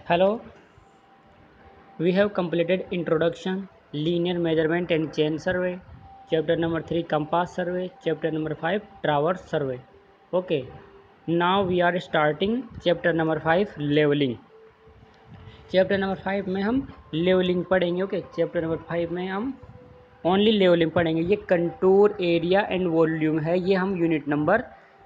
Hello, we have completed introduction, linear measurement and chain survey, chapter number 3 compass survey, chapter number 5 traverse survey. Okay, now we are starting chapter number 5 leveling. Chapter number 5 में हम levelling पढ़ेंगे. Okay, chapter number 5 में हम only levelling पढ़ेंगे. ये contour area and volume है, ये हम यूनिट नंबर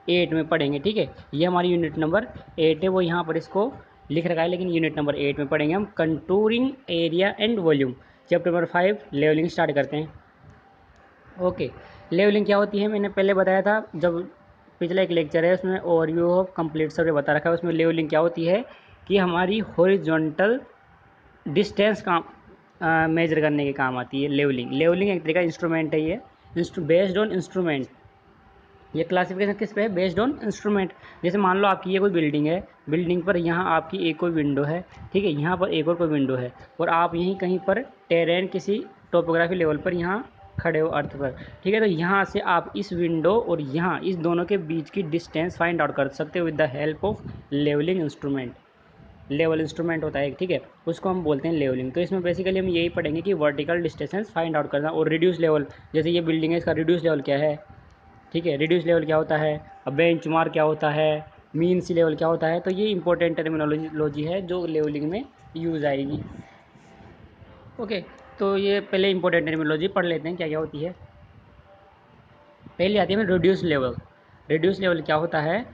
8 में पढ़ेंगे. ठीक है, ये हमारी यूनिट नंबर 8 है, वो यहाँ पर इसको लिख रखा है, लेकिन यूनिट नंबर 8 में पढ़ेंगे हम contouring area and volume. Chapter number 5 leveling start करते हैं. ओके, लेवलिंग क्या होती है मैंने पहले बताया था, जब पिछला एक लेक्चर है उसमें ओवरव्यू ऑफ कंप्लीट सर्वे बता रखा है. उसमें लेवलिंग क्या होती है कि हमारी हॉरिजॉन्टल डिस्टेंस का मेजर करने के काम आती है. लेवलिंग एक तरीका इंस्ट्रूमेंट है, ये बेस्ड ऑन इंस्ट्रूमेंट. ये क्लासिफिकेशन किस पे है? Based on instrument. जैसे मान लो आपकी ये कोई बिल्डिंग है, बिल्डिंग पर यहाँ आपकी एक कोई विंडो है, ठीक है, यहाँ पर एक और कोई विंडो है, और आप यहीं कहीं पर टेरेन किसी टोपोग्राफी लेवल पर यहाँ खड़े हो अर्थ पर, ठीक है. तो यहाँ से आप इस विंडो और यहाँ इस दोनों के बीच की डिस्टेंस फाइंड आउट कर सकते हो with the help of leveling instrument. Level instrument होता है, ठीक है, उसको हम बोलते हैं लेवलिंग. तो इसमें बेसिकली हम यही पढ़ेंगे कि वर्टिकल डिस्टेंस फाइंड आउट करना. और रिड्यूस लेवल, जैसे ये बिल्डिंग है, इसका रिड्यूस लेवल क्या है, ठीक है, रिड्यूस लेवल क्या होता है, अब बेंच मार्क क्या होता है, मीन सी लेवल क्या होता है. तो ये इंपॉर्टेंट टर्मिनोलॉजी है जो लेवलिंग में यूज़ आएगी. ओके, तो ये पहले इंपॉर्टेंट टर्मिनोलॉजी पढ़ लेते हैं क्या क्या होती है. पहले आती है रिड्यूस लेवल. रिड्यूस लेवल क्या होता है?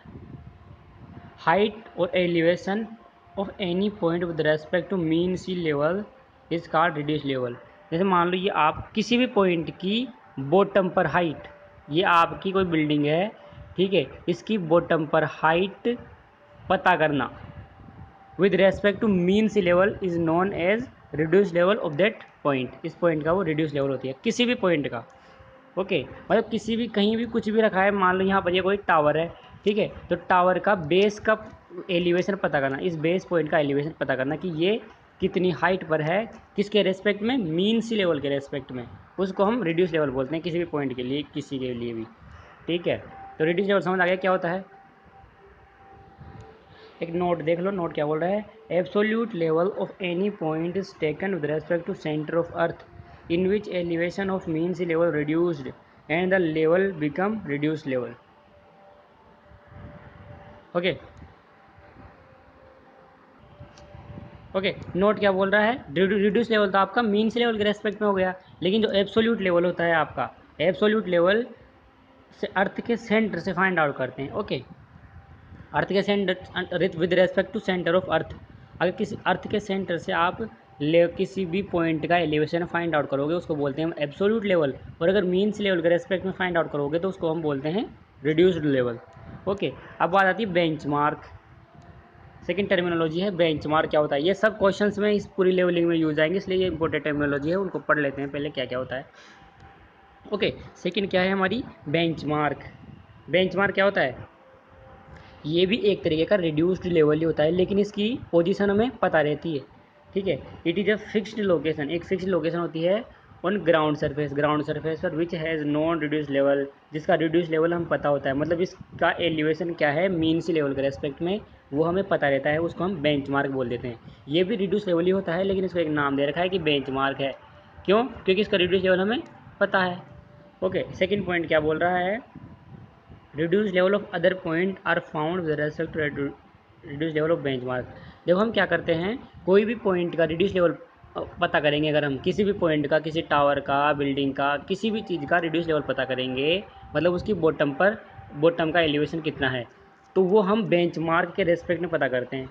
हाइट और elevation of any point with respect to mean sea level is called reduce level. जैसे मान लो ये आप किसी भी पॉइंट की बॉटम पर हाइट, ये आपकी कोई बिल्डिंग है, ठीक है, इसकी बॉटम पर हाइट पता करना with respect to mean sea level is known as reduce level of that point. इस पॉइंट का वो रिड्यूस लेवल होती है, किसी भी पॉइंट का. ओके, मतलब किसी भी कहीं भी कुछ भी रखा है, मान लो यहाँ पर ये कोई टावर है, ठीक है, तो टावर का बेस का एलिवेशन पता करना, इस बेस पॉइंट का एलिवेशन पता करना कि ये कितनी हाइट पर है, किसके रेस्पेक्ट में, मीन सी लेवल के रेस्पेक्ट में, उसको हम रिड्यूस लेवल बोलते हैं किसी भी पॉइंट के लिए, किसी के लिए भी. ठीक है, तो रिड्यूस लेवल समझ आ गया क्या होता है. एक नोट देख लो, नोट क्या बोल रहा है. Absolute level of any point is taken with respect to centre of earth in which elevation of mean sea level reduced and the level become reduced level. Okay okay, note क्या बोल रहा है. Reduce level तो आपका mean sea level के respect में हो गया, लेकिन जो एब्सोल्यूट लेवल होता है आपका, एब्सोल्यूट लेवल से अर्थ के सेंटर से फाइंड आउट करते हैं. ओके, अर्थ के centre with respect to centre of earth. अगर किसी अर्थ के सेंटर से आप किसी भी पॉइंट का एलिवेशन फाइंड आउट करोगे, उसको बोलते हैं हम एब्सोल्यूट लेवल. और अगर मीन्स लेवल के रेस्पेक्ट में फाइंड आउट करोगे तो उसको हम बोलते हैं रिड्यूस्ड लेवल. ओके, अब बात आती है बेंच मार्क. सेकेंड टर्मिनोलॉजी है बेंच मार्क. क्या होता है? ये सब क्वेश्चंस में इस पूरी लेवलिंग में यूज आएंगे, इसलिए ये इंपॉर्टेंट टर्मिनोलॉजी है, उनको पढ़ लेते हैं पहले क्या क्या होता है. ओके, सेकेंड क्या है हमारी बेंच मार्क. बेंच मार्क क्या होता है? ये भी एक तरीके का रिड्यूस्ड लेवल ही होता है, लेकिन इसकी पोजीशन हमें पता रहती है. ठीक है, it is a fixed location. एक फिक्स्ड लोकेशन होती है ऑन ग्राउंड सरफेस पर which has non reduce level, जिसका रिड्यूस लेवल हम पता होता है, मतलब इसका एलिवेशन क्या है मीन सी लेवल के रेस्पेक्ट में, वो हमें पता रहता है, उसको हम बेंच मार्क बोल देते हैं. ये भी रिड्यूस लेवल ही होता है, लेकिन इसको एक नाम दे रखा है कि बेंच मार्क है. क्यों? क्योंकि इसका रिड्यूस लेवल हमें पता है. ओके, सेकेंड पॉइंट क्या बोल रहा है. Reduce level of other point are found with respect to reduce level of benchmark. देखो हम क्या करते हैं, कोई भी पॉइंट का रिड्यूस लेवल पता करेंगे. अगर हम किसी भी पॉइंट का, किसी टावर का, बिल्डिंग का, किसी भी चीज़ का रिड्यूस लेवल पता करेंगे, मतलब उसकी बॉटम का एलिवेशन कितना है, तो वो हम बेंचमार्क के रेस्पेक्ट में पता करते हैं.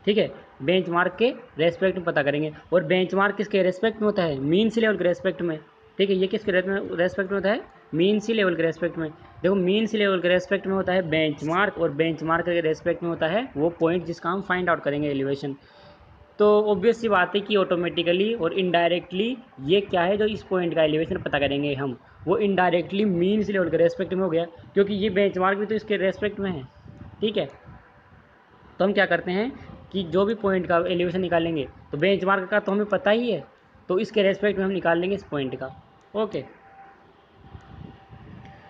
ठीक है, बेंचमार्क के रेस्पेक्ट में पता करेंगे. और बेंचमार्क किसके रेस्पेक्ट में होता है? मीन सी लेवल के रेस्पेक्ट में. ठीक है, ये किसके रेस्पेक्ट में होता है? मीन सी लेवल के रेस्पेक्ट में. देखो मीन सी लेवल के रेस्पेक्ट में होता है बेंचमार्क, और बेंचमार्क के रेस्पेक्ट में होता है वो पॉइंट जिसका हम फाइंड आउट करेंगे एलिवेशन. तो ऑब्वियस सी बात है कि ऑटोमेटिकली और इनडायरेक्टली ये क्या है, जो इस पॉइंट का एलिवेशन पता करेंगे हम, वो इनडायरेक्टली मीन सी लेवल के रेस्पेक्ट में हो गया, क्योंकि ये बेंचमार्क भी तो इसके रेस्पेक्ट में है. ठीक है, तो हम क्या करते हैं कि जो भी पॉइंट का एलिवेशन निकालेंगे, तो बेंचमार्क का तो हमें पता ही है, तो इसके रेस्पेक्ट में हम निकाल लेंगे इस पॉइंट का. ओके,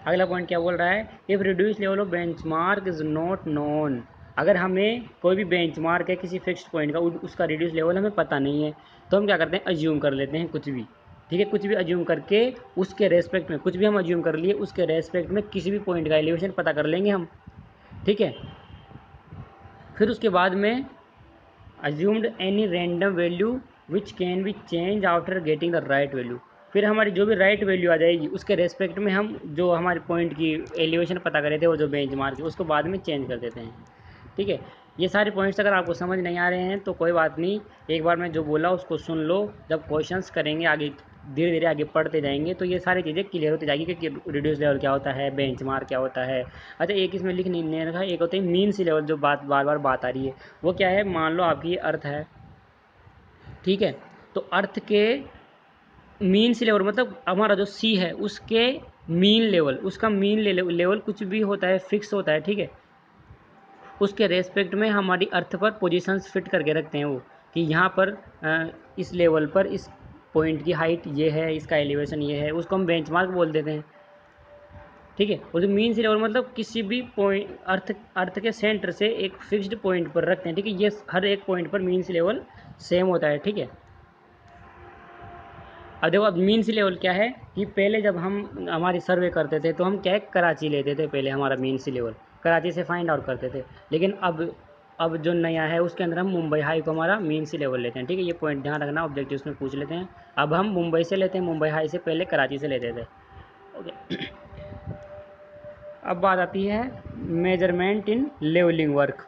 अगला पॉइंट क्या बोल रहा है. If reduce level of benchmark is not known, अगर हमें कोई भी बेंचमार्क है किसी फिक्स्ड पॉइंट का, उसका रिड्यूस लेवल हमें पता नहीं है, तो हम क्या करते हैं, अज्यूम कर लेते हैं कुछ भी। ठीक है, कुछ भी अज्यूम करके उसके रेस्पेक्ट में, कुछ भी हम अज्यूम कर लिए उसके रेस्पेक्ट में किसी भी पॉइंट का एलिवेशन पता कर लेंगे हम। ठीक है, फिर उसके बाद में assumed any random value which can be change after getting the right value. फिर हमारी जो भी राइट वैल्यू आ जाएगी उसके रेस्पेक्ट में हम जो हमारे पॉइंट की एलिवेशन पता करे थे, वो जो बेंचमार्क है, उसको बाद में चेंज कर देते हैं। ठीक है, ये सारे पॉइंट्स अगर आपको समझ नहीं आ रहे हैं तो कोई बात नहीं, एक बार मैं जो बोला उसको सुन लो। जब क्वेश्चंस करेंगे आगे, धीरे धीरे आगे पढ़ते जाएंगे तो ये सारी चीज़ें क्लियर होती जाएगी कि रिड्यूस लेवल क्या होता है, बेंचमार्क क्या होता है। अच्छा, एक इसमें लिख नहीं रखा, एक होता है मीन सी लेवल, जो बात बार बार बात आ रही है, वो क्या है, मान लो आपकी अर्थ है। ठीक है, तो अर्थ के मीन सी लेवल मतलब हमारा जो सी है उसके मीन लेवल, उसका मीन लेवल कुछ भी होता है, फिक्स होता है। ठीक है, उसके रेस्पेक्ट में हमारी अर्थ पर पोजीशंस फिट करके रखते हैं वो, कि यहाँ पर इस लेवल पर इस पॉइंट की हाइट ये है, इसका एलिवेशन ये है, उसको हम बेंचमार्क बोल देते हैं। ठीक है, और जो मीन सी लेवल मतलब किसी भी पॉइंट अर्थ के सेंटर से एक फिक्स्ड पॉइंट पर रखते हैं। ठीक है, ये हर एक पॉइंट पर मीन सी लेवल सेम होता है। ठीक है, अब देखो, अब मीन सी लेवल क्या है कि पहले जब हम हमारी सर्वे करते थे तो हम क्या है, कराची लेते थे पहले, हमारा मीन सी लेवल कराची से फाइंड आउट करते थे। लेकिन अब जो नया है उसके अंदर हम मुंबई हाई को हमारा मीन सी लेवल लेते हैं। ठीक है, ये पॉइंट ध्यान रखना, ऑब्जेक्टिव्स में पूछ लेते हैं। अब हम मुंबई से लेते हैं, मुंबई हाई से पहले कराची से लेते थे। ओके, अब बात आती है measurement in levelling work.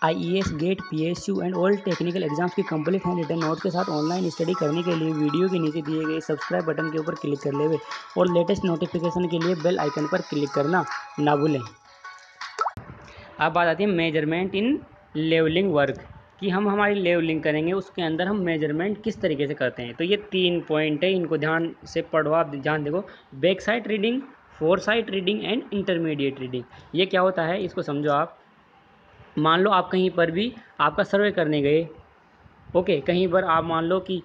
IAS, GATE, PSU and all technical exams की कंप्लीट हैंड रिटन नोट के साथ ऑनलाइन स्टडी करने के लिए वीडियो के नीचे दिए गए सब्सक्राइब बटन के ऊपर क्लिक कर लेवे और लेटेस्ट नोटिफिकेशन के लिए बेल आइकन पर क्लिक करना ना भूलें। अब बात आती है मेजरमेंट इन लेवलिंग वर्क, कि हम हमारी लेवलिंग करेंगे उसके अंदर हम मेजरमेंट किस तरीके से करते हैं। तो ये 3 पॉइंट है, इनको ध्यान से पढ़ो, आप ध्यान देखो। Back side reading, fore side reading and intermediate reading. ये क्या होता है, इसको समझो आप। मान लो आप कहीं पर भी आपका सर्वे करने गए, ओके, कहीं पर आप मान लो कि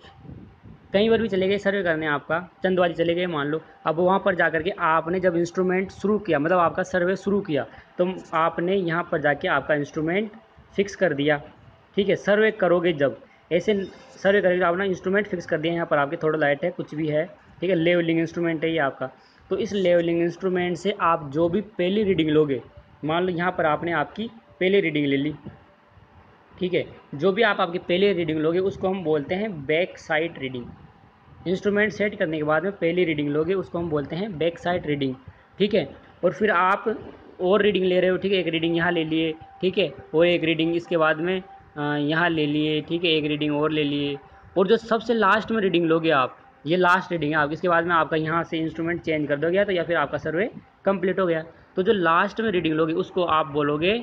कहीं पर भी चले गए सर्वे करने, आपका चंदवाजी चले गए मान लो। अब वहाँ पर जा कर के आपने जब इंस्ट्रूमेंट शुरू किया, मतलब आपका सर्वे शुरू किया, तो आपने यहाँ पर जाके आपका इंस्ट्रूमेंट फिक्स कर दिया। ठीक है, सर्वे करोगे जब, ऐसे सर्वे करोगे आपने इंस्ट्रूमेंट फिक्स कर दिया, यहाँ पर आपके थोड़ा लाइट है, कुछ भी है। ठीक है, लेवलिंग इंस्ट्रूमेंट है ये आपका। तो इस लेवलिंग इंस्ट्रूमेंट से आप जो भी पहली रीडिंग लोगे, मान लो यहाँ पर आपने आपकी पहली रीडिंग ले ली। ठीक है, जो भी आप आपकी पहली रीडिंग लोगे उसको हम बोलते हैं back side reading. Instrument set करने के बाद में पहली रीडिंग लोगे उसको हम बोलते हैं बैक साइड रीडिंग। ठीक है, और फिर आप और रीडिंग ले रहे हो। ठीक है, एक रीडिंग यहाँ ले लिए, ठीक है, और एक रीडिंग इसके बाद में यहाँ ले लिए। ठीक है, एक रीडिंग और ले लिए, और जो सबसे लास्ट में रीडिंग लोगे आप, ये लास्ट रीडिंग है आप, इसके बाद में आपका यहाँ से इंस्ट्रूमेंट चेंज कर दोगे तो या फिर आपका सर्वे कंप्लीट हो गया। तो जो लास्ट में रीडिंग लोगे उसको आप बोलोगे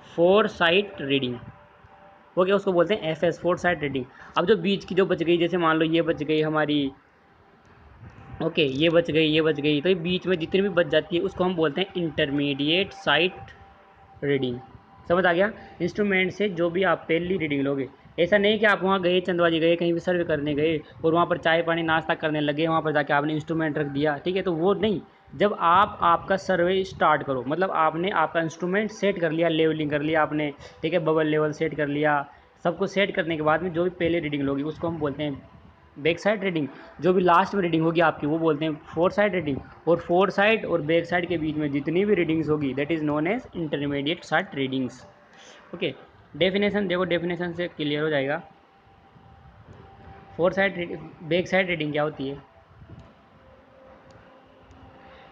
फोर साइड रीडिंग। वो क्या, उसको बोलते हैं FS, फोर साइड रीडिंग। अब जो बीच की जो बच गई, जैसे मान लो ये बच गई हमारी, ओके, ये बच गई, ये बच गई, तो ये बीच में जितनी भी बच जाती है उसको हम बोलते हैं इंटरमीडिएट साइट रीडिंग। समझ आ गया, इंस्ट्रूमेंट से जो भी आप पहली रीडिंग लोगे, ऐसा नहीं कि आप वहाँ गए, चंदवाजी गए, कहीं भी सर्वे करने गए और वहाँ पर चाय पानी नाश्ता करने लगे, वहाँ पर जाके आपने इंस्ट्रूमेंट रख दिया। ठीक है, तो वो नहीं। जब आप आपका सर्वे स्टार्ट करो, मतलब आपने आपका इंस्ट्रूमेंट सेट कर लिया, लेवलिंग कर लिया आपने, ठीक है, बबल लेवल सेट कर लिया, सब कुछ सेट करने के बाद में जो भी पहले रीडिंग लोगी उसको हम बोलते हैं बैक साइड रीडिंग। जो भी लास्ट में रीडिंग होगी आपकी वो बोलते हैं फोर साइड रीडिंग। और फोर साइड और बैक साइड के बीच में जितनी भी रीडिंग्स होगी that is known as intermediate side readings. Okay, definition देखो, डेफिनेशन से क्लियर हो जाएगा। Fore side back side reading क्या होती है,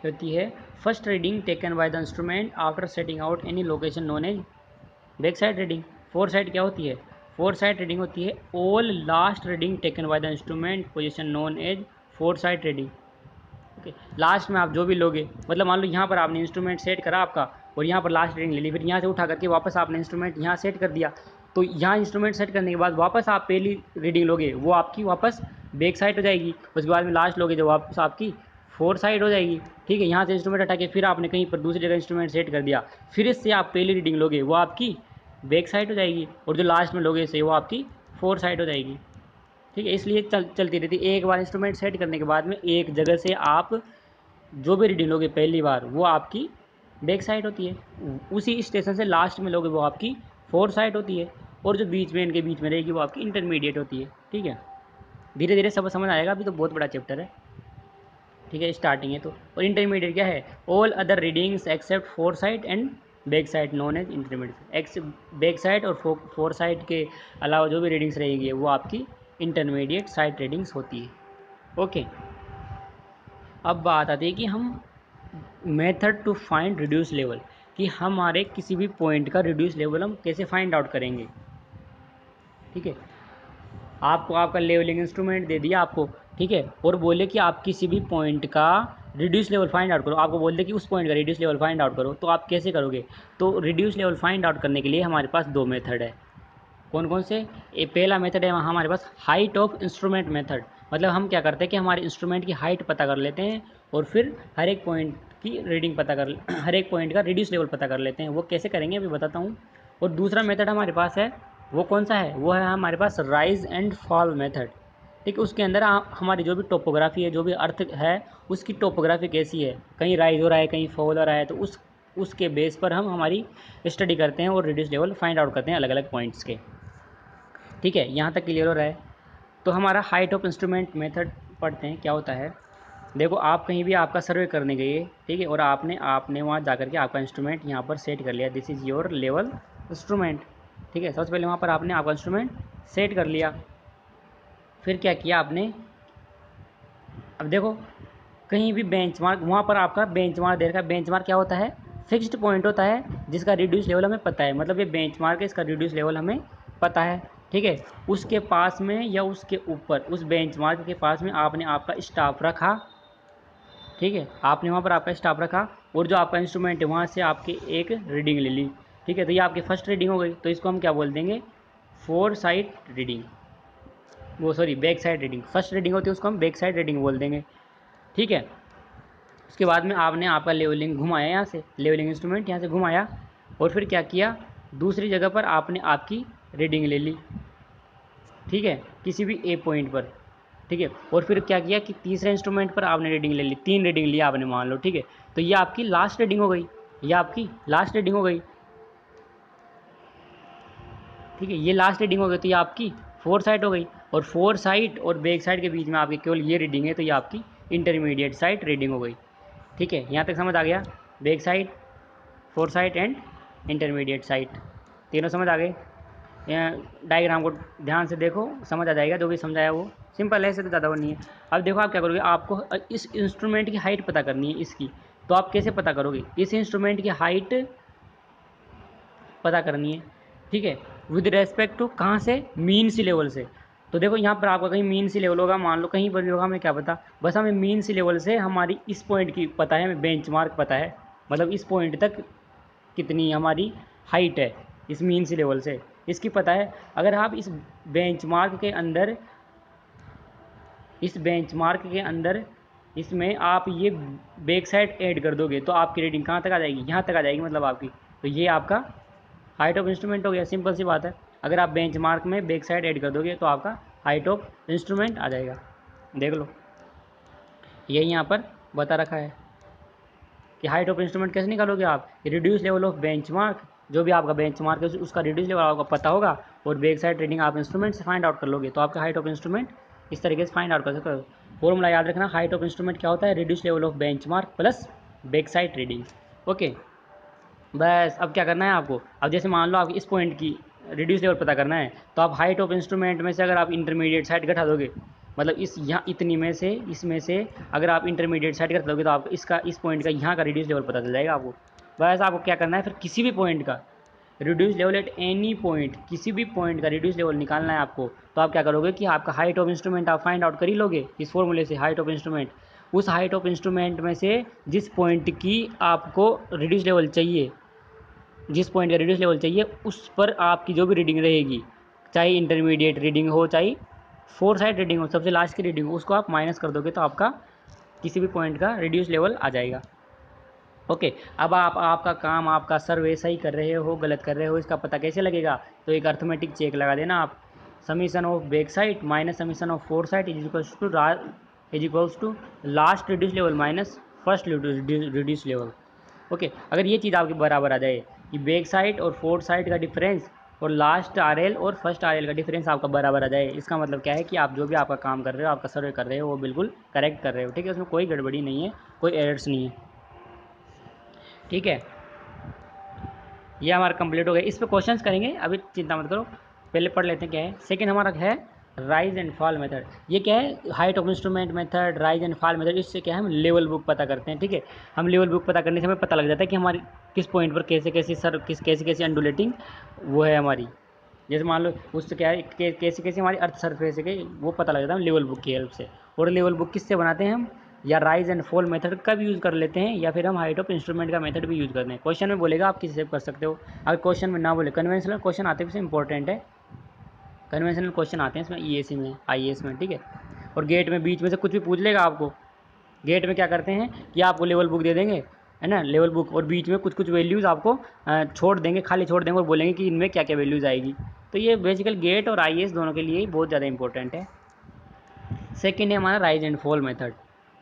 होती है first reading taken by the instrument after setting out any location known as back side reading. Fore side क्या होती है, फोर साइड रीडिंग होती है all last reading taken by the instrument position known as fore side reading. Okay, last में आप जो भी लोगे, मतलब मान लो यहाँ पर आपने इंस्ट्रूमेंट सेट करा आपका और यहाँ पर लास्ट रीडिंग ले ली, फिर यहाँ से उठा करके वापस आपने इंस्ट्रूमेंट यहाँ सेट कर दिया, तो यहाँ इंस्ट्रूमेंट सेट करने के बाद वापस आप पहली रीडिंग लोगे वो आपकी वापस बैक साइड हो जाएगी। उसके बाद में लास्ट लोगे जो वापस आपकी फोर साइड हो जाएगी। ठीक है, यहाँ से इंस्ट्रूमेंट हटा के फिर आपने कहीं पर दूसरी जगह इंस्ट्रूमेंट सेट कर दिया, फिर इससे आप पहली रीडिंग लोगे वो आपकी बैक साइड हो जाएगी, और जो लास्ट में लोगे से वो आपकी फोर साइड हो जाएगी। ठीक है, इसलिए चलती रहती है। एक बार इंस्ट्रूमेंट सेट करने के बाद में एक जगह से आप जो भी रीडिंग लोगे पहली बार वो आपकी बैक साइड होती है। उसी स्टेशन से लास्ट में लोगे वो आपकी फोर साइड होती है, और जो बीच में इनके बीच में रहेगी वो आपकी इंटरमीडिएट होती है। ठीक है, धीरे धीरे सब समझ आएगा, अभी तो बहुत बड़ा चैप्टर है। ठीक है, स्टार्टिंग है तो। और इंटरमीडिएट क्या है? All other readings except fore side and back side known as intermediate. एक्स बैक साइड और फोर साइड के अलावा जो भी रीडिंग्स रहेंगी वो आपकी इंटरमीडिएट साइड रीडिंग्स होती है। ओके, अब बात आती है कि हम method to find reduce level, कि हमारे किसी भी पॉइंट का रिड्यूस लेवल हम कैसे फाइंड आउट करेंगे। ठीक है, आपको आपका लेवलिंग इंस्ट्रूमेंट दे दिया आपको, ठीक है, और बोले कि आप किसी भी पॉइंट का रिड्यूस लेवल फाइंड आउट करो, आपको बोल दे कि उस पॉइंट का रिड्यूस लेवल फाइंड आउट करो, तो आप कैसे करोगे? तो रिड्यूस लेवल फाइंड आउट करने के लिए हमारे पास दो मेथड है। कौन कौन से? ये पहला मेथड है हमारे पास हाइट ऑफ इंस्ट्रूमेंट मेथड। मतलब हम क्या करते हैं कि हमारे इंस्ट्रूमेंट की हाइट पता कर लेते हैं और फिर हर एक पॉइंट की रीडिंग पता कर हर एक पॉइंट का रिड्यूस लेवल पता कर लेते हैं। वो कैसे करेंगे अभी बताता हूँ। और दूसरा मेथड हमारे पास है, वो कौन सा है? वो है हमारे पास राइज एंड फॉल मेथड। ठीक है, उसके अंदर हमारी जो भी टोपोग्राफी है, जो भी अर्थ है, उसकी टोपोग्राफी कैसी है, कहीं राइज हो रहा है कहीं फॉल हो रहा है, तो उसके बेस पर हम हमारी स्टडी करते हैं और रिड्यूस लेवल फाइंड आउट करते हैं अलग अलग पॉइंट्स के। ठीक है, यहाँ तक क्लियर हो रहा है? तो हमारा हाइट ऑफ इंस्ट्रूमेंट मेथड पढ़ते हैं क्या होता है। देखो, आप कहीं भी आपका सर्वे करने गए, ठीक है, और आपने वहाँ जा करके आपका इंस्ट्रूमेंट यहाँ पर सेट कर लिया, this is your level instrument. ठीक है, सबसे पहले वहाँ पर आपने आपका इंस्ट्रूमेंट सेट कर लिया। फिर क्या किया आपने? अब देखो, कहीं भी बेंचमार्क, वहाँ पर आपका बेंचमार्क दे रखा है। बेंचमार्क क्या होता है? फिक्स्ड पॉइंट होता है जिसका रिड्यूस लेवल हमें पता है। मतलब ये बेंचमार्क है, इसका रिड्यूस लेवल हमें पता है। ठीक है, उसके पास में या उसके ऊपर, उस बेंचमार्क के पास में आपने आपका स्टाफ रखा। ठीक है, आपने वहाँ पर आपका स्टाफ रखा और जो आपका इंस्ट्रूमेंट है वहाँ से आपकी एक रीडिंग ले ली। ठीक है, तो ये आपकी फर्स्ट रीडिंग हो गई, तो इसको हम क्या बोल देंगे? फोर साइड रीडिंग, वो sorry back side reading. First reading होती है उसको हम बैक साइड रीडिंग बोल देंगे। ठीक है, उसके बाद में आपने आपका लेवलिंग घुमाया, यहाँ से लेवलिंग इंस्ट्रूमेंट यहाँ से घुमाया, और फिर क्या किया? दूसरी जगह पर आपने आपकी रीडिंग ले ली। ठीक है, किसी भी ए पॉइंट पर। ठीक है, और फिर क्या किया कि तीसरे इंस्ट्रूमेंट पर आपने रीडिंग ले ली, तीन रीडिंग लिया आपने मान लो। ठीक है, तो ये आपकी लास्ट रीडिंग हो गई, ये आपकी लास्ट रीडिंग हो गई। ठीक है, ये लास्ट रीडिंग हो गई, तो ये आपकी फोर साइड हो गई। और फोर साइड और बैक साइड के बीच में आपकी केवल ये रीडिंग है, तो ये आपकी इंटरमीडिएट साइड रीडिंग हो गई। ठीक है, यहाँ तक समझ आ गया? Back side, four side and intermediate side, तीनों समझ आ गए? डायग्राम को ध्यान से देखो, समझ आ जाएगा। जो भी समझाया वो सिंपल है, ऐसे तो ज़्यादा वो नहीं है। अब देखो आप क्या करोगे, आपको इस इंस्ट्रूमेंट की हाइट पता करनी है इसकी। तो आप कैसे पता करोगे? इस इंस्ट्रूमेंट की हाइट पता करनी है। ठीक है, विद रेस्पेक्ट टू कहाँ से? मीन सी लेवल से। तो देखो यहाँ पर आपका कहीं मीन सी लेवल होगा, मान लो कहीं पर भी होगा, हमें क्या पता, बस हमें मीन सी लेवल से हमारी इस पॉइंट की पता है, हमें बेंचमार्क पता है, मतलब इस पॉइंट तक कितनी हमारी हाइट है इस मीन सी लेवल से, इसकी पता है। अगर आप इस बेंचमार्क के अंदर इसमें आप ये बैक साइड ऐड कर दोगे, तो आपकी रीडिंग कहाँ तक आ जाएगी? यहाँ तक आ जाएगी, मतलब आपकी। तो ये आपका हाइट ऑफ इंस्ट्रूमेंट हो गया, सिंपल सी बात है। अगर आप बेंचमार्क में बैक साइड ऐड कर दोगे तो आपका हाइट ऑफ इंस्ट्रूमेंट आ जाएगा। देख लो, यही यहाँ पर बता रखा है कि हाइट ऑफ इंस्ट्रूमेंट कैसे निकालोगे आप? रिड्यूस लेवल ऑफ बेंचमार्क, जो भी आपका बेंचमार्क है उसका रिड्यूस लेवल आपको पता होगा, और बैक साइड रीडिंग आप इंस्ट्रूमेंट से फाइंड आउट कर लोगे, तो आपका हाइट ऑफ इंस्ट्रूमेंट इस तरीके से फाइंड आउट कर सकते हो। फॉर्मूला याद रखना, हाइट ऑफ इंस्ट्रूमेंट क्या होता है? Reduce level of benchmark plus back side reading. Okay, बस अब क्या करना है आपको? अब जैसे मान लो आप इस पॉइंट की रिड्यूस लेवल पता करना है, तो आप हाइट ऑफ इंस्ट्रूमेंट में से अगर आप इंटरमीडिएट साइड घटा दोगे, मतलब इस यहाँ इतनी में से, इसमें से अगर आप इंटरमीडिएट साइड घटा दोगे, तो आपको इस पॉइंट का यहाँ का रिड्यूस लेवल पता चल जाएगा आपको। बस आपको क्या करना है, फिर किसी भी पॉइंट का reduce level at any point, किसी भी पॉइंट का रिड्यूस लेवल निकालना है आपको, तो आप क्या करोगे कि आपका हाइट ऑफ इंस्ट्रूमेंट आप फाइंड आउट कर ही लोगे इस फॉर्मूले से। हाइट ऑफ इंस्ट्रूमेंट, उस हाइट ऑफ इंस्ट्रूमेंट में से जिस पॉइंट की आपको रिड्यूस लेवल चाहिए, जिस पॉइंट का रिड्यूस लेवल चाहिए, उस पर आपकी जो भी रीडिंग रहेगी, चाहे इंटरमीडिएट रीडिंग हो चाहे फोर साइड रीडिंग हो, सबसे लास्ट की रीडिंग हो, उसको आप माइनस कर दोगे तो आपका किसी भी पॉइंट का रिड्यूस लेवल आ जाएगा। ओके, अब आप आपका काम, आपका सर्वे सही कर रहे हो गलत कर रहे हो, इसका पता कैसे लगेगा? तो एक अर्थमेटिक चेक लगा देना आप, summation of back side minus summation of fore side is equals to last reduce level minus first reduce level. Okay, अगर ये चीज़ आपके बराबर आ जाए कि बैक साइड और फोर्थ साइड का डिफरेंस और लास्ट RL और फर्स्ट RL का डिफरेंस आपका बराबर आ जाए, इसका मतलब क्या है कि आप जो भी आपका काम कर रहे हो, आपका सर्वे कर रहे हो, वो बिल्कुल करेक्ट कर रहे हो। ठीक है, उसमें कोई गड़बड़ी नहीं है, कोई एरर्स नहीं है। ठीक है, ये हमारा कंप्लीट हो गया। इस पर क्वेश्चन करेंगे, अभी चिंता मत करो, पहले पढ़ लेते हैं क्या है। सेकंड हमारा है राइज एंड फॉल मेथड। ये क्या है, height of instrument method, rise and fall method. इससे क्या है, हम लेवल बुक पता करते हैं। ठीक है, हम लेवल बुक पता करने से हमें पता लग जाता है कि हमारी किस पॉइंट पर कैसे कैसे सर कैसी कैसी अंडुलेटिंग वो है हमारी। जैसे मान लो उससे क्या है, कैसे कैसे हमारी अर्थ सरफेस है वो पता लग जाता है लेवल बुक की हेल्प से। और लेवल बुक किससे बनाते हैं हम, या राइज एंड फॉल मेथड का भी यूज़ कर लेते हैं, या फिर हम हाइट ऑफ इंस्ट्रूमेंट का मेथड भी यूज़ करते हैं। क्वेश्चन में बोलेगा आप किसी से कर सकते हो, अगर क्वेश्चन में ना बोले, कन्वेंशनल क्वेश्चन आते हैं, इंपॉर्टेंट है, कन्वेंशनल क्वेश्चन आते हैं इसमें EAC में, IAS में। ठीक है, और गेट में बीच में से कुछ भी पूछ लेगा आपको। गेट में क्या करते हैं कि आपको लेवल बुक दे देंगे, है ना, लेवल बुक, और बीच में कुछ कुछ वैल्यूज़ आपको छोड़ देंगे, खाली छोड़ देंगे, और बोलेंगे कि इनमें क्या क्या वैल्यूज़ आएगी। तो ये बेसिकल गेट और IAS दोनों के लिए बहुत ज़्यादा इंपॉर्टेंट है। सेकेंड है हमारा राइज एंड फॉल मेथड।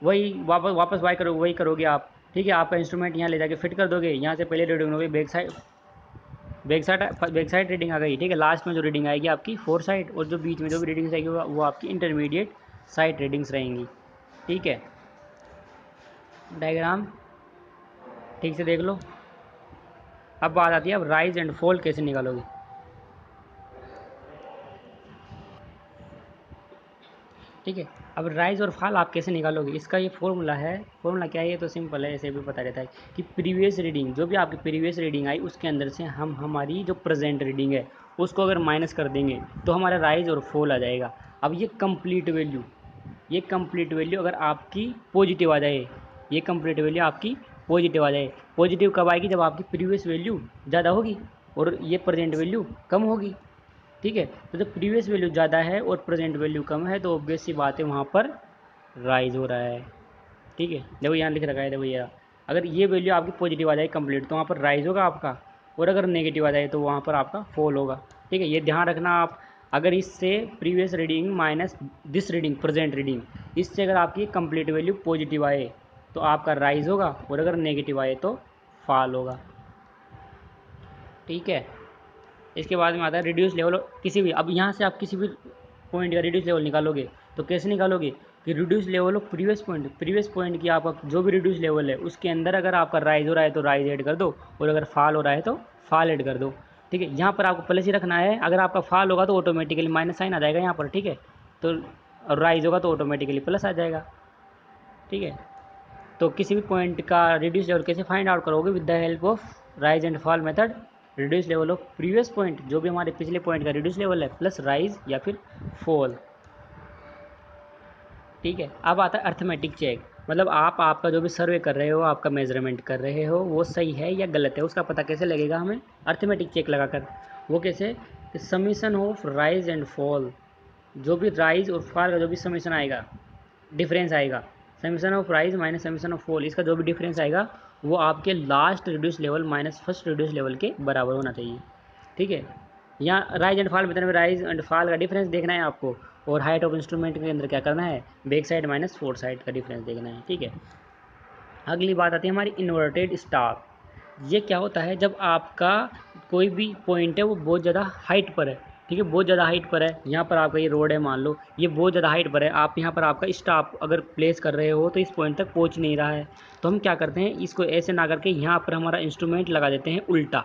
वही वापस वही करोगे आप। ठीक है, आपका इंस्ट्रूमेंट यहाँ ले जाके फिट कर दोगे, यहाँ से पहले रीडिंग होगी बैक साइड रीडिंग आ गई। ठीक है, लास्ट में जो रीडिंग आएगी आपकी फोर साइड, और जो बीच में जो भी रीडिंग्स आएगी वो आपकी इंटरमीडिएट साइड रीडिंग्स रहेंगी। ठीक है, डायग्राम ठीक से देख लो। अब बात आती है, अब राइज एंड फॉल कैसे निकालोगे। ठीक है, अब राइज और फॉल आप कैसे निकालोगे, इसका ये फॉर्मूला है। फॉर्मूला क्या है, ये तो सिंपल है, ऐसे भी पता रहता है कि प्रीवियस रीडिंग, जो भी आपकी प्रीवियस रीडिंग आई उसके अंदर से हम हमारी जो प्रेजेंट रीडिंग है उसको अगर माइनस कर देंगे तो हमारा राइज और फॉल आ जाएगा। अब ये कंप्लीट वैल्यू अगर आपकी पॉजिटिव आ जाए, ये कंप्लीट वैल्यू आपकी पॉजिटिव आ जाए। पॉजिटिव कब आएगी, जब आपकी प्रीवियस वैल्यू ज़्यादा होगी और ये प्रेजेंट वैल्यू कम होगी। ठीक है, तो जब प्रीवियस वैल्यू ज़्यादा है और प्रेजेंट वैल्यू कम है तो ऑब्वियस सी बात है वहाँ पर राइज हो रहा है। ठीक है, देखो यहाँ लिख रखा है, देखो ये अगर ये वैल्यू आपकी पॉजिटिव आ जाए कंप्लीट तो वहाँ पर राइज होगा आपका, और अगर नेगेटिव आ जाए तो वहाँ पर आपका फॉल होगा। ठीक है, ये ध्यान रखना आप। अगर इससे previous reading minus this reading present reading, इससे अगर आपकी कंप्लीट वैल्यू पॉजिटिव आए तो आपका राइज होगा, और अगर नेगेटिव आए तो फॉल होगा। ठीक है, इसके बाद में आता है रिड्यूस लेवल। किसी भी, अब यहाँ से आप किसी भी पॉइंट का रिड्यूस लेवल निकालोगे तो कैसे निकालोगे कि reduce level of previous point की आपका जो भी रिड्यूस लेवल है उसके अंदर अगर आपका राइज हो रहा है तो राइज ऐड कर दो, और अगर फॉल हो रहा है तो फॉल ऐड कर दो। ठीक है, यहाँ पर आपको प्लस ही रखना है, अगर आपका फॉल होगा तो ऑटोमेटिकली माइनस साइन आ जाएगा यहाँ पर। ठीक है, तो और राइज होगा तो ऑटोमेटिकली प्लस आ जाएगा। ठीक है, तो किसी भी पॉइंट का रिड्यूस लेवल कैसे फाइंड आउट करोगे, with the help of rise and fall method. Reduce level of previous point, जो भी हमारे पिछले पॉइंट का रिड्यूस लेवल है, प्लस राइज या फिर फॉल। ठीक है, अब आता है अर्थमेटिक चेक, मतलब आप आपका जो भी सर्वे कर रहे हो, आपका मेजरमेंट कर रहे हो, वो सही है या गलत है, उसका पता कैसे लगेगा हमें, अर्थमेटिक चेक लगाकर। वो कैसे, कि summation of rise and fall, जो भी राइज और फॉल का जो भी समीशन आएगा, डिफरेंस आएगा, summation of rise minus summation of fall, इसका जो भी डिफरेंस आएगा वो आपके last reduce level minus first reduce level के बराबर होना चाहिए। ठीक है, यहाँ राइज एंड फॉल मेथड में राइज एंड फॉल का डिफरेंस देखना है आपको, और हाइट ऑफ इंस्ट्रूमेंट के अंदर क्या करना है, back side minus four side का डिफरेंस देखना है। ठीक है, अगली बात आती है हमारी इन्वर्टेड स्टार। ये क्या होता है, जब आपका कोई भी पॉइंट है वो बहुत ज़्यादा हाइट पर है। ठीक है, बहुत ज़्यादा हाइट पर है, यहाँ पर आपका ये रोड है, मान लो ये बहुत ज़्यादा हाइट पर है, आप यहाँ पर आपका स्टाफ अगर प्लेस कर रहे हो तो इस पॉइंट तक पहुँच नहीं रहा है, तो हम क्या करते हैं, इसको ऐसे ना करके यहाँ पर हमारा इंस्ट्रूमेंट लगा देते हैं उल्टा।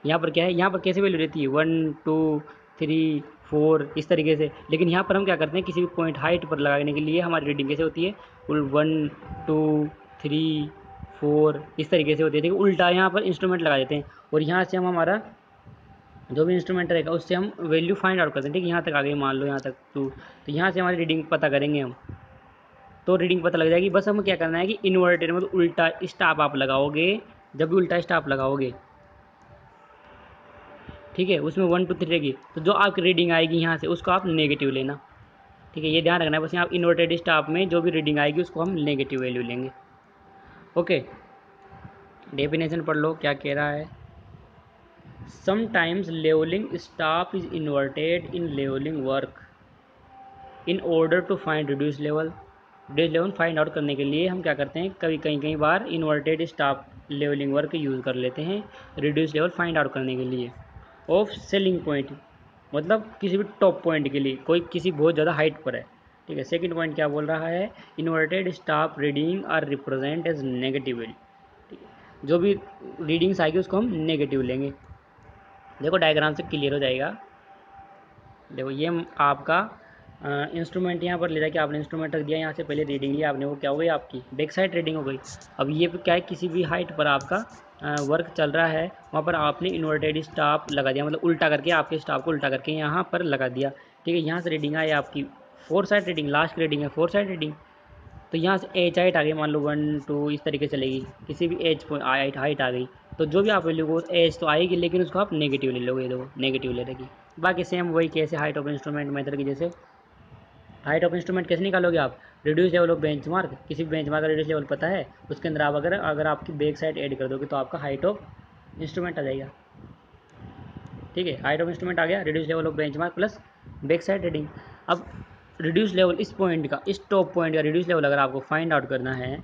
यहाँ पर क्या है, यहाँ पर कैसे वैल्यू रहती है 1 2 3 4 इस तरीके से, लेकिन यहाँ पर हम क्या करते हैं, किसी भी पॉइंट हाइट पर लगाने के लिए हमारी रीडिंग कैसे होती है, 1 2 3 4 इस तरीके से होती है। ठीक है, उल्टा यहाँ पर इंस्ट्रूमेंट लगा देते हैं, और यहाँ से हम हमारा जो भी इंस्ट्रूमेंट रहेगा उससे हम वैल्यू फाइंड आउट करते हैं। ठीक है, यहाँ तक आ गई, मान लो यहाँ तक 2, तो यहाँ से हमारी रीडिंग पता करेंगे हम, तो रीडिंग पता लग जाएगी। बस हमें क्या करना है कि इन्वर्टेड मतलब उल्टा स्टॉप आप लगाओगे, जब भी उल्टा स्टॉप लगाओगे, ठीक है, उसमें 1 2 3 रहेगी, तो जो आपकी रीडिंग आएगी यहाँ से उसको आप नेगेटिव लेना। ठीक है, ये ध्यान रखना है, बस यहाँ इन्वर्टेड स्टॉप में जो भी रीडिंग आएगी उसको हम नेगेटिव वैल्यू लेंगे। ओके, डेफिनेशन पढ़ लो क्या कह रहा है। Sometimes levelling staff is inverted in levelling work in order to find reduce level find out करने के लिए हम क्या करते हैं, कभी कई बार inverted staff levelling work use कर लेते हैं रिड्यूस लेवल फाइंड आउट करने के लिए ऑफ सेलिंग पॉइंट, मतलब किसी भी टॉप पॉइंट के लिए, कोई किसी बहुत ज़्यादा हाइट पर है। ठीक है, सेकंड पॉइंट क्या बोल रहा है, inverted staff reading are represent as negatively. ठीक है, जो भी रीडिंग्स आएगी उसको हम नेगेटिव लेंगे। देखो डायग्राम से क्लियर हो जाएगा। देखो ये आपका इंस्ट्रूमेंट यहाँ पर ले जाके आपने इंस्ट्रूमेंट रख दिया, यहाँ से पहले रीडिंग लिया आपने, वो क्या हो गई आपकी बैक साइड रीडिंग हो गई। अब ये क्या है, किसी भी हाइट पर आपका वर्क चल रहा है, वहाँ पर आपने इन्वर्टेड स्टाफ लगा दिया, मतलब उल्टा करके आपके स्टाफ को उल्टा करके यहाँ पर लगा दिया। ठीक है, यहाँ से रीडिंग आई आपकी 4 साइड रीडिंग, लास्ट रीडिंग है 4 साइड रीडिंग। तो यहाँ से एच हाइट आ गई, मान लो 1 2 इस तरीके से चलेगी, किसी भी एच हाइट आ गई, तो जो भी आप वैल्यू को एच तो आएगी, लेकिन उसको आप नेगेटिव ले लोगे। देखो नेगेटिव ले रहेगी। बाकी सेम वही कैसे हाइट ऑफ इंस्ट्रूमेंट मेथड की जैसे, हाइट ऑफ इंस्ट्रूमेंट कैसे निकालोगे आप, रिड्यूस लेवल ऑफ बेंचमार्क, किसी भी बेंचमार्क का रिड्यूस लेवल पता है, उसके अंदर आप अगर आपकी बैक साइड ऐड कर दोगे तो आपका हाइट ऑफ इंस्ट्रूमेंट आ जाएगा। ठीक है, हाइट ऑफ इंस्ट्रूमेंट आ गया, reduce level of benchmark plus back side reading. अब रिड्यूस लेवल इस पॉइंट का, इस टॉप पॉइंट का रिड्यूस लेवल अगर आपको फाइंड आउट करना है,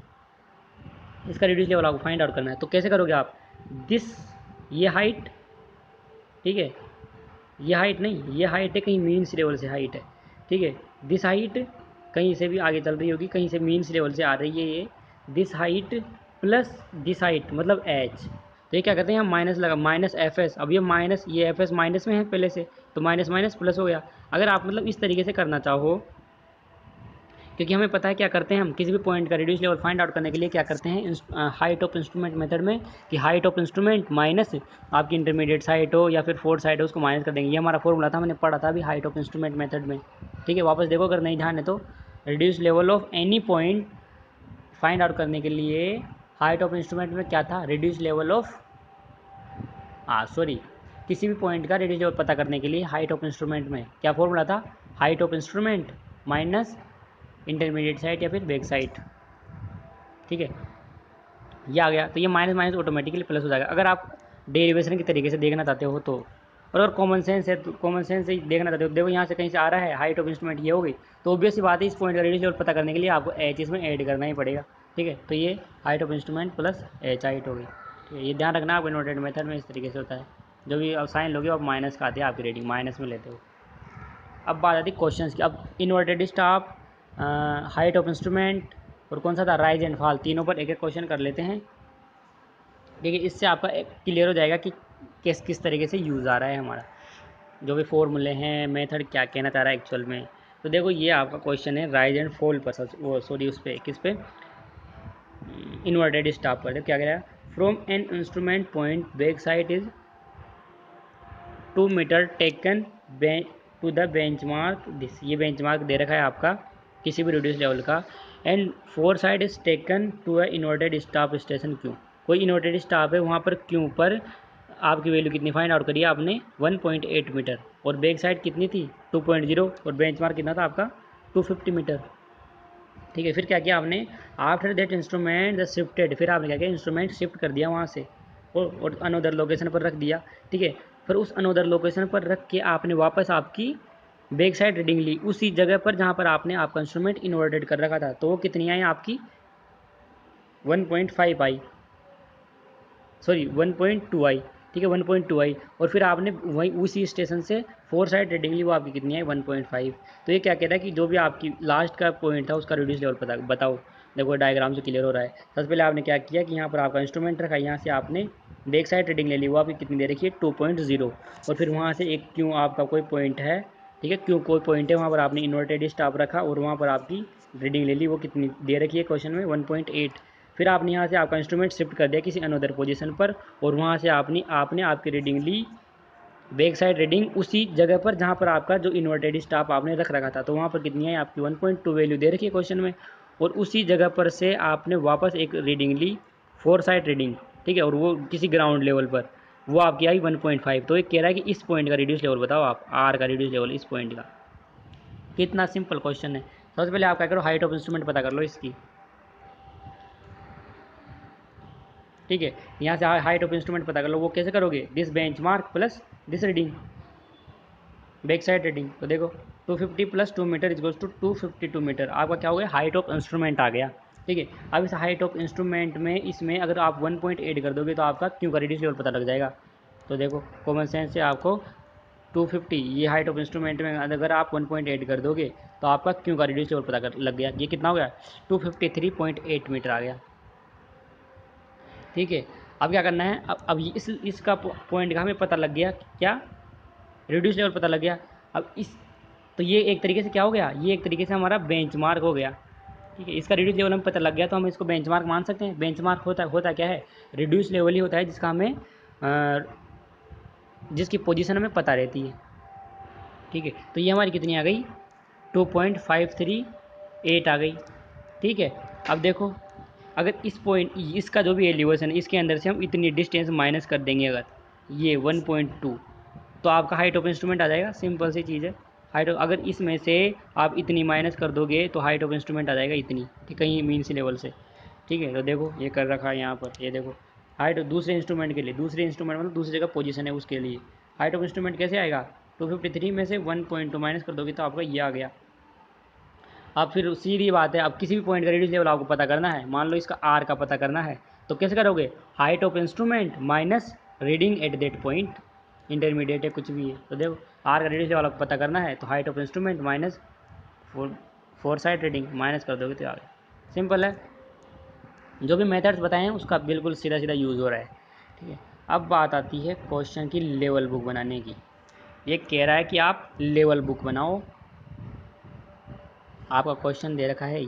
इसका रिड्यूस लेवल आपको फाइंड आउट करना है, तो कैसे करोगे आप, दिस ये हाइट, ठीक है, ये हाइट नहीं, ये हाइट है कहीं मीन्स लेवल से हाइट है। ठीक है, दिस हाइट कहीं से भी आगे चल रही होगी, कहीं से मीन्स लेवल से आ रही है ये, this height plus this height मतलब एच। तो ये क्या करते हैं हम माइनस लगा, माइनस एफ एस। अब ये माइनस, ये एफ एस माइनस में है पहले से, तो माइनस माइनस प्लस हो गया। अगर आप मतलब इस तरीके से करना चाहो, क्योंकि हमें पता है क्या करते हैं हम किसी भी पॉइंट का रिड्यूस लेवल फाइंड आउट करने के लिए क्या करते हैं हाइट ऑफ इंस्ट्रूमेंट मेथड में, कि हाइट ऑफ इंस्ट्रूमेंट माइनस आपकी इंटरमीडिएट साइट हो या फिर फोर्थ साइट हो, उसको माइनस कर देंगे। ये हमारा फॉर्मूला था, मैंने पढ़ा था अभी हाइट ऑफ इंस्ट्रूमेंट मेथड में। ठीक है, वापस देखो अगर नहीं ध्यान है तो, reduce level of any point find out करने के लिए हाइट ऑफ इंस्ट्रूमेंट में क्या था, रिड्यूस लेवल ऑफ किसी भी पॉइंट का रिड्यूस लेवल पता करने के लिए हाइट ऑफ इंस्ट्रूमेंट में क्या फॉर्मूला था, height of instrument minus intermediate side या फिर बैक साइड। ठीक है, ये आ गया, तो ये माइनस माइनस ऑटोमेटिकली प्लस हो जाएगा अगर आप डेरिवेशन के तरीके से देखना चाहते हो तो। और अगर कॉमन सेंस है तो कॉमन सेंस से देखना चाहते हो, देखो यहाँ से कहीं से आ रहा है हाइट ऑफ इंस्ट्रूमेंट ये हो गई, तो ऑब्वियस सी बात है इस पॉइंट का रेडियस लेवल पता करने के लिए आपको एच इसमें ऐड करना ही पड़ेगा। ठीक है, तो ये height of instrument plus H height हो गई। ठीक है, ये ध्यान रखना आपको इन्वर्टेड मेथड में इस तरीके से होता है, जो भी आप साइन लोगे आप माइनस का आते हैं, आपकी रेटिंग माइनस में लेते हो। अब बात आती है क्वेश्चन की। अब inverted staff, height of instrument और कौन सा था, राइज एंड फॉल, तीनों पर एक एक क्वेश्चन कर लेते हैं। ठीक है, इससे आपका क्लियर हो जाएगा कि किस तरीके से यूज़ आ रहा है हमारा, जो भी फॉर्मूले हैं, मेथड क्या कहना चाह रहा है एक्चुअल में। तो देखो ये आपका क्वेश्चन है राइज एंड फॉल पर, वो सॉरी उस पर किस पे, इन्वर्टेड स्टाफ पर। तो क्या कह रहा है, from an instrument point back side is 2 metre taken to the benchmark this, ये बेंचमार्क दे रखा है आपका किसी भी रिड्यूस लेवल का, and 4 side is taken to a inverted staff station Q, कोई इन्वर्टेड स्टाफ है वहाँ पर क्यू पर आपकी वैल्यू कितनी फाइंड आउट करी आपने 1.8 मीटर, और बैक साइड कितनी थी 2.0, और बेंचमार्क कितना था आपका 250 मीटर। ठीक है, फिर क्या किया आपने, after that instrument the shifted, फिर आपने क्या किया इंस्ट्रूमेंट शिफ्ट कर दिया वहाँ से और अनोदर लोकेशन पर रख दिया। ठीक है, फिर उस अनोदर लोकेशन पर रख के आपने वापस आपकी बैक साइड रीडिंग ली उसी जगह पर जहाँ पर आपने आपका इंस्ट्रूमेंट इन्वर्टेड कर रखा था, तो वो कितनी आई आपकी 1.5 आई, सॉरी 1.2 आई। ठीक है, 1.2 आई, और फिर आपने वहीं उसी स्टेशन से 4 साइड रीडिंग ली, वो आपकी कितनी आई 1.5। तो ये क्या कहता है कि जो भी आपकी लास्ट का पॉइंट था उसका रिड्यूस लेवल बताओ। देखो डायग्राम से क्लियर हो रहा है। सबसे पहले आपने क्या किया कि यहाँ पर आपका इंस्ट्रूमेंट रखा, यहाँ से आपने बैक साइड रीडिंग ले ली, वो आपकी कितनी दे रखी है 2.0, और फिर वहाँ से एक क्यों आपका कोई पॉइंट है, ठीक है, क्यों कोई पॉइंट है वहाँ पर आपने इन्वर्टेड स्टाफ रखा और वहाँ पर आपकी रीडिंग ले ली, वो कितनी दे रखी है क्वेश्चन में 1.8। फिर आपने यहाँ से आपका इंस्ट्रूमेंट शिफ्ट कर दिया किसी अनदर पोजीशन पर, और वहाँ से आपने आपकी रीडिंग ली बैक साइड रीडिंग उसी जगह पर जहाँ पर आपका जो इन्वर्टेड स्टाफ आपने रख रखा था, तो वहाँ पर कितनी है आपकी 1.2 वैल्यू दे रखी है क्वेश्चन में, और उसी जगह पर से आपने वापस एक रीडिंग ली 4 साइड रीडिंग। ठीक है, और वो किसी ग्राउंड लेवल पर वो आपकी आई 1.5। तो ये कह रहा है कि इस पॉइंट का रिड्यूस लेवल बताओ आप, आर का रिड्यूस लेवल इस पॉइंट का। कितना सिंपल क्वेश्चन है। सबसे पहले आप क्या करो, हाइट ऑफ इंस्ट्रूमेंट पता कर लो इसकी। ठीक है, यहाँ से हाइट ऑफ इंस्ट्रूमेंट पता कर लो, वो कैसे करोगे, this benchmark plus this reading back side reading. तो देखो 250 plus 2 metre is goes to 252 metre, आपका क्या हो गया हाइट ऑफ इंस्ट्रूमेंट आ गया। ठीक है। अब इस हाइट ऑफ इंस्ट्रूमेंट में इसमें अगर आप 1.8 कर दोगे तो आपका क्यू का रेडियस लेवल पता लग जाएगा। तो देखो कॉमन सेंस से आपको 250 ये हाइट ऑफ इंस्ट्रूमेंट में अगर आप 1.8 कर दोगे तो आपका क्यू का रेडियस लेवल पता लग गया। ये कितना हो गया 253.8 मीटर आ गया। ठीक है। अब क्या करना है, अब इसका पॉइंट का हमें पता लग गया, क्या रेडियस लेवल पता लग गया। अब इस तो ये एक तरीके से क्या हो गया, ये एक तरीके से हमारा बेंचमार्क हो गया। ठीक है, इसका रिड्यूस लेवल हमें पता लग गया तो हम इसको बेंचमार्क मान सकते हैं। बेंचमार्क होता क्या है, रिड्यूस लेवल ही होता है जिसका हमें जिसकी पोजीशन हमें पता रहती है। ठीक है, तो ये हमारी कितनी आ गई 2.538 आ गई। ठीक है, अब देखो अगर इस पॉइंट इसका जो भी एलिवेशन है इसके अंदर से हम इतनी डिस्टेंस माइनस कर देंगे, अगर ये 1.2 तो आपका हाइट ऑफ इंस्ट्रूमेंट आ जाएगा। सिंपल सी चीज़ है। हाइट अगर इसमें से आप इतनी माइनस कर दोगे तो हाइट ऑफ इंस्ट्रूमेंट आ जाएगा इतनी, ठीक कहीं मीन सी लेवल से। ठीक है, तो देखो ये कर रखा है यहाँ पर, ये देखो हाइट दूसरे इंस्ट्रूमेंट के लिए, दूसरे इंस्ट्रूमेंट मतलब दूसरे का पोजीशन है उसके लिए हाइट ऑफ इंस्ट्रूमेंट कैसे आएगा 253 में से 1.2 माइनस कर दोगे तो आपका ये आ गया। अब फिर सीधी बात है, अब किसी भी पॉइंट का रेडियस लेवल आपको पता करना है, मान लो इसका आर का पता करना है तो कैसे करोगे, height of instrument minus reading at that point, intermediate है कुछ भी है। तो देखो आर का रेडियस लेवल आपको पता करना है तो height of instrument minus four side reading minus कर दोगे तो आ गया। सिंपल है, जो भी मेथड्स बताए हैं उसका बिल्कुल सीधा सीधा यूज़ हो रहा है। ठीक है, अब बात आती है क्वेश्चन की लेवल बुक बनाने की। ये कह रहा है कि आप लेवल बुक बनाओ। आपका क्वेश्चन दे रखा है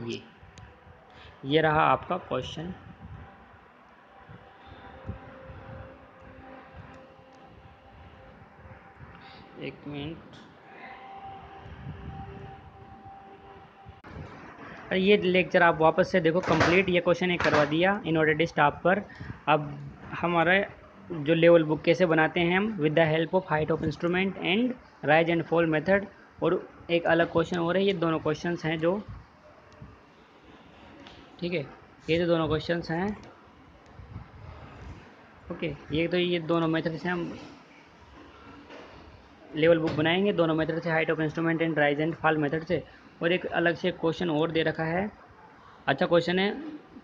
ये रहा आपका क्वेश्चन। एक मिनट, और ये लेक्चर आप वापस से देखो कंप्लीट, ये क्वेश्चन एक करवा दिया इनऑर्डर स्टाफ पर। अब हमारा जो लेवल बुक कैसे बनाते हैं हम, with the help of height of instrument and rise and fall method. और एक अलग क्वेश्चन हो रहा है, ये दोनों क्वेश्चंस हैं जो, ठीक है, ये जो दोनों क्वेश्चंस हैं, ओके, ये दोनों मेथड से हम लेवल बुक बनाएंगे, दोनों मेथड से, height of instrument and rise and fall method से। और एक अलग से क्वेश्चन और दे रखा है, अच्छा क्वेश्चन है,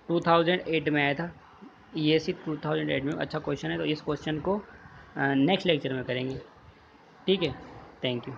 2008 में आया था ये, 2008 में अच्छा क्वेश्चन है। तो इस क्वेश्चन को नेक्स्ट लेक्चर में करेंगे। ठीक है, थैंक यू।